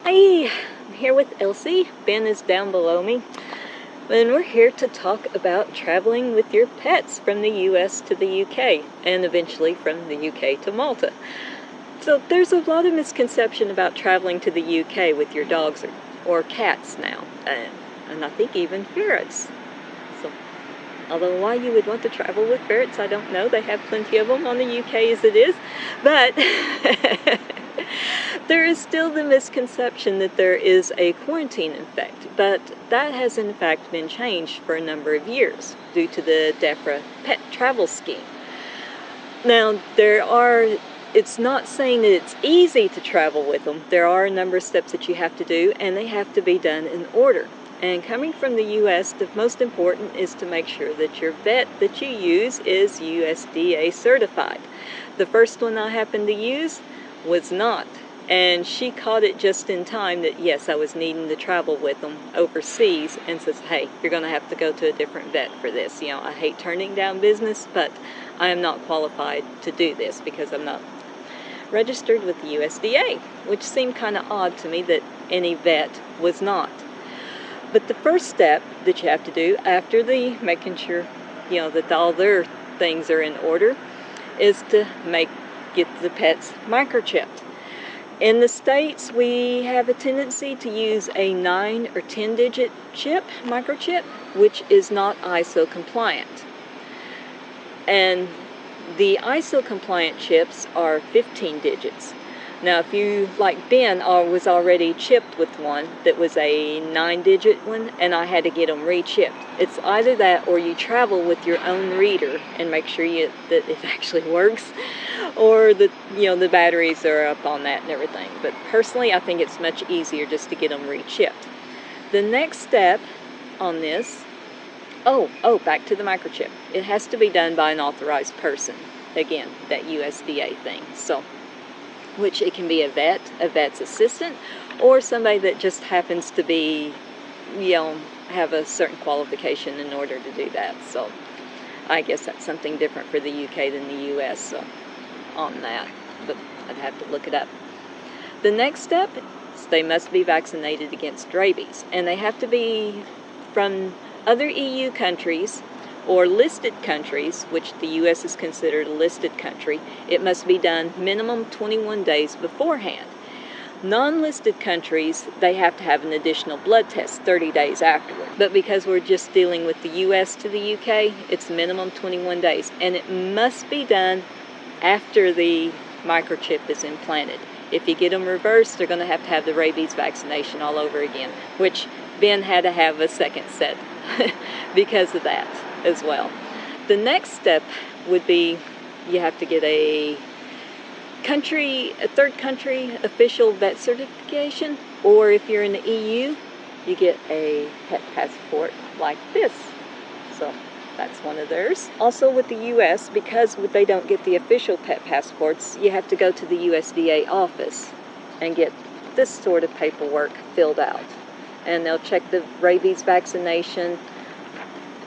Hi, I'm here with Elsie. Ben is down below me. And we're here to talk about traveling with your pets from the US to the UK, and eventually from the UK to Malta. So there's a lot of misconception about traveling to the UK with your dogs or cats now, and I think even ferrets. So, although why you would want to travel with ferrets, I don't know. They have plenty of them on the UK as it is, but there is still the misconception that there is a quarantine effect, but that has in fact been changed for a number of years due to the DEFRA Pet Travel Scheme. Now, it's not saying that it's easy to travel with them. There are a number of steps that you have to do, and they have to be done in order. And coming from the US, the most important is to make sure that your vet that you use is USDA certified. The first one I happened to use was not. And she caught it just in time that, yes, I was needing to travel with them overseas, and says, hey, you're going to have to go to a different vet for this. You know, I hate turning down business, but I am not qualified to do this because I'm not registered with the USDA, which seemed kind of odd to me that any vet was not. But the first step that you have to do after making sure, you know, that all their things are in order is to get the pets microchipped. In the States, we have a tendency to use a 9 or 10-digit microchip, which is not ISO compliant. And the ISO compliant chips are 15 digits. Now, if you, like Ben, was already chipped with one that was a 9-digit one, and I had to get them re-chipped. It's either that or you travel with your own reader and make sure that it actually works, or that, you know, the batteries are up on that and everything. But personally, I think it's much easier just to get them re-chipped. The next step on this, back to the microchip. It has to be done by an authorized person. Again, that USDA thing. So, which it can be a vet's assistant, or somebody that just happens to be, you know, have a certain qualification in order to do that. So I guess that's something different for the UK than the US, so on that, but I'd have to look it up. The next step is they must be vaccinated against rabies, and they have to be from other EU countries or listed countries, which the US is considered a listed country. It must be done minimum 21 days beforehand. Non-listed countries, they have to have an additional blood test 30 days afterward. But because we're just dealing with the US to the UK, it's minimum 21 days. And it must be done after the microchip is implanted. If you get them reversed, they're going to have the rabies vaccination all over again, which Ben had to have a second set because of that as well. The next step would be you have to get a third country official vet certification, or if you're in the EU, you get a pet passport like this. So that's one of theirs. Also with the US, because they don't get the official pet passports, you have to go to the USDA office and get this sort of paperwork filled out. And they'll check the rabies vaccination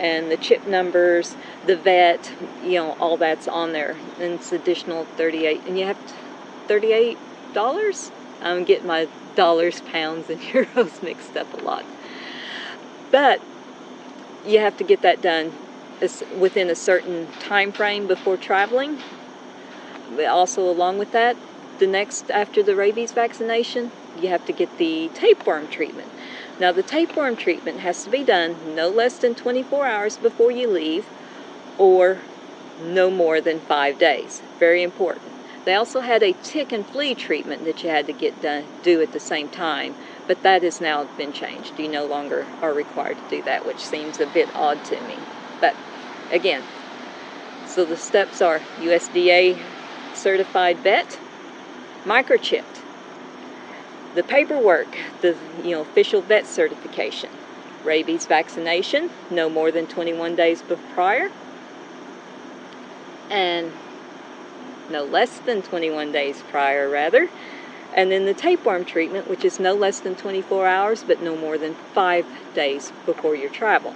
and the chip numbers, the vet, you know, all that's on there. And it's additional $38, and you have $38? I'm getting my dollars, pounds, and euros mixed up a lot. But you have to get that done within a certain time frame before traveling. But also along with that, after the rabies vaccination, you have to get the tapeworm treatment. Now, the tapeworm treatment has to be done no less than 24 hours before you leave, or no more than 5 days. Very important. They also had a tick and flea treatment that you had to do at the same time, but that has now been changed. You no longer are required to do that, which seems a bit odd to me. But again, so the steps are USDA certified vet, microchipped. The paperwork, the official vet certification, rabies vaccination, no more than 21 days prior, and no less than 21 days prior, rather. And then the tapeworm treatment, which is no less than 24 hours, but no more than 5 days before your travel.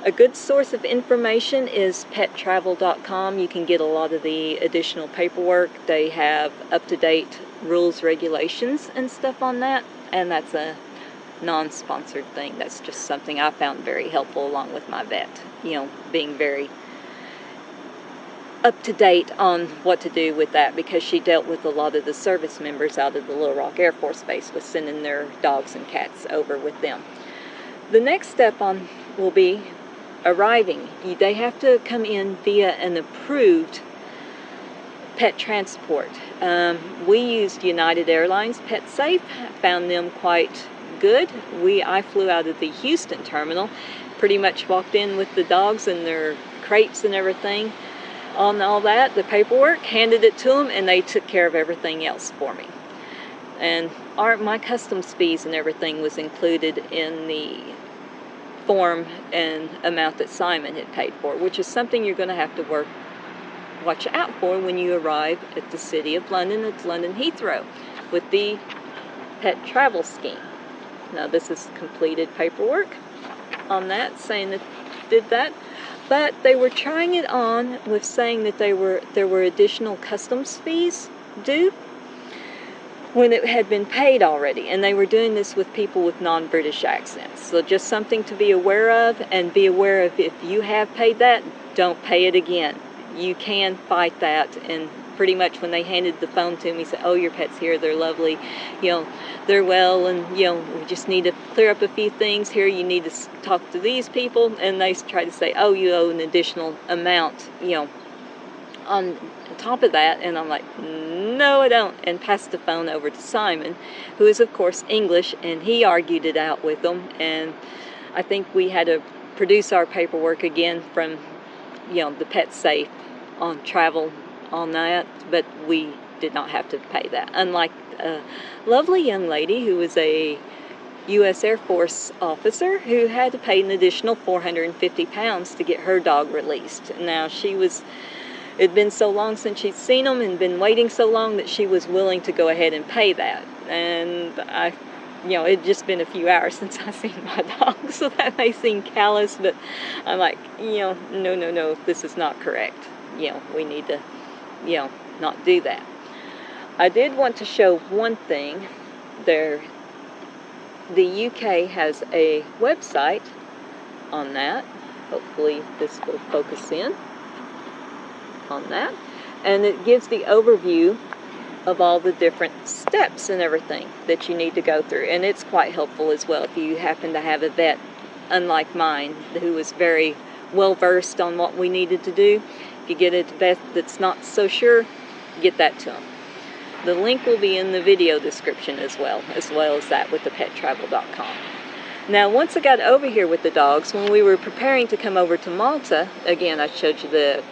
A good source of information is pettravel.com. You can get a lot of the additional paperwork. They have up-to-date rules, regulations, and stuff on that. And that's a non-sponsored thing. That's just something I found very helpful along with my vet. You know, being very up-to-date on what to do with that, because she dealt with a lot of the service members out of the Little Rock Air Force Base with sending their dogs and cats over with them. The next step on will be arriving. They have to come in via an approved pet transport. We used United Airlines Pet Safe, found them quite good. I flew out of the Houston terminal, pretty much walked in with the dogs and their crates and everything on all that, the paperwork, handed it to them, and they took care of everything else for me. And my customs fees and everything was included in the form and amount that Simon had paid for, which is something you're going to have to watch out for when you arrive at the City of London, at London Heathrow, with the Pet Travel Scheme. Now this is completed paperwork on that, saying that did that, but they were trying it on with saying that there were additional customs fees due when it had been paid already, and they were doing this with people with non-British accents. So just something to be aware of, and be aware of, if you have paid that, don't pay it again. You can fight that. And pretty much when they handed the phone to me, said, oh, your pet's here, they're lovely, you know, they're well, and, you know, we just need to clear up a few things here, you need to talk to these people, and they try to say, oh, you owe an additional amount, you know, on top of that, and I'm like, no, I don't, and passed the phone over to Simon, who is of course English, and he argued it out with them, and I think we had to produce our paperwork again from, you know, the Pet Safe on travel on that, but we did not have to pay that, unlike a lovely young lady who was a U.S. Air Force officer who had to pay an additional 450 pounds to get her dog released. Now it'd been so long since she'd seen them and been waiting so long that she was willing to go ahead and pay that. And you know, it'd just been a few hours since I seen my dog, so that may seem callous, but I'm like, you know, no, this is not correct. You know, we need to, you know, not do that. I did want to show one thing there. The UK has a website on that. Hopefully this will focus in on that, and it gives the overview of all the different steps and everything that you need to go through, and it's quite helpful as well if you happen to have a vet unlike mine who was very well versed on what we needed to do. If you get a vet that's not so sure, get that to them. The link will be in the video description as well as that with the pettravel.com. Now once I got over here with the dogs, when we were preparing to come over to Malta, again I showed you the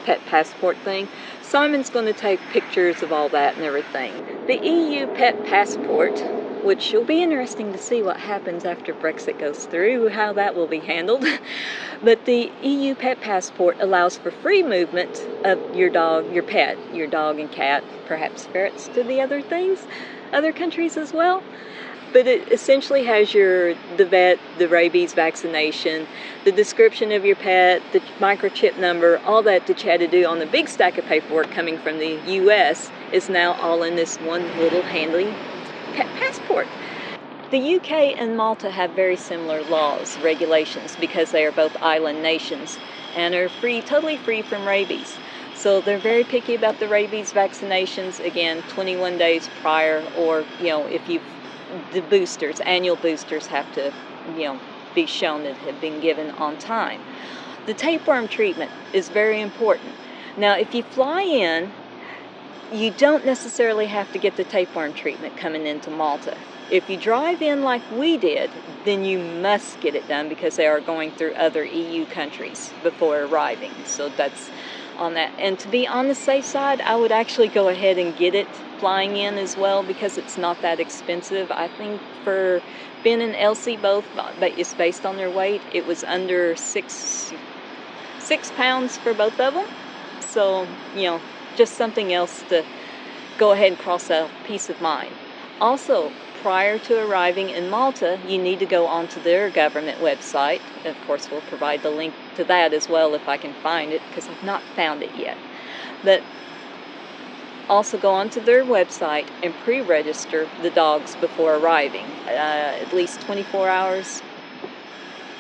pet passport thing, Simon's going to take pictures of all that and everything. The EU pet passport, which will be interesting to see what happens after Brexit goes through, how that will be handled. But the EU pet passport allows for free movement of your dog, your pet, your dog and cat, perhaps ferrets to the other countries as well. But it essentially has the vet, the rabies vaccination, the description of your pet, the microchip number, all that you had to do on the big stack of paperwork coming from the US is now all in this one little handy pet passport. The UK and Malta have very similar laws, regulations, because they are both island nations and are totally free from rabies. So they're very picky about the rabies vaccinations, again, 21 days prior, or, you know, if the boosters, annual boosters have to, you know, be shown that have been given on time. The tapeworm treatment is very important. Now, if you fly in, you don't necessarily have to get the tapeworm treatment coming into Malta. If you drive in like we did, then you must get it done because they are going through other EU countries before arriving. So that's on that. And to be on the safe side, I would actually go ahead and get it flying in as well because it's not that expensive. I think for Ben and Elsie both, it's based on their weight, it was under six pounds for both of them. So, you know, just something else to go ahead and cross out, peace of mind. Also, prior to arriving in Malta, you need to go onto their government website. Of course, we'll provide the link to that as well if I can find it, because I've not found it yet. But also go onto their website and pre-register the dogs before arriving, at least 24 hours.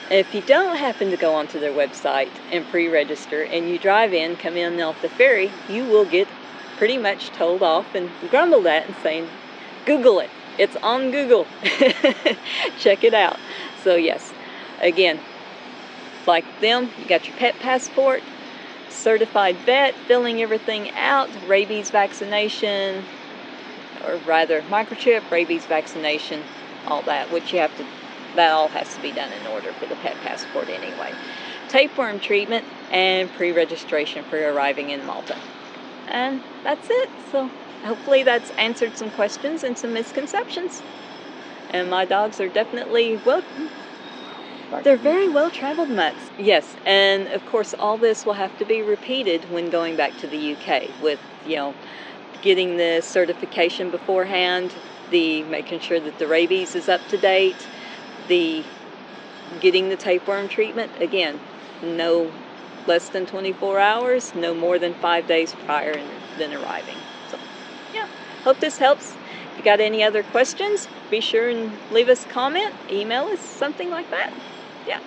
If you don't happen to go onto their website and pre-register and you drive in, come in off the ferry, you will get pretty much told off and grumbled at and saying, Google it. It's on Google. Check it out. So yes, again, like them, you got your pet passport, certified vet, filling everything out, rabies vaccination, or rather microchip, rabies vaccination, all that, which you have to, that all has to be done in order for the pet passport anyway. Tapeworm treatment and pre-registration for arriving in Malta. And that's it. So hopefully that's answered some questions and some misconceptions. And my dogs are definitely, well, they're very well-traveled mutts. Yes, and of course all this will have to be repeated when going back to the UK with, you know, getting the certification beforehand, the making sure that the rabies is up to date, the getting the tapeworm treatment, again, no less than 24 hours, no more than 5 days prior than arriving. So, yeah, hope this helps. If you got any other questions, be sure and leave us a comment, email us, something like that. Yeah.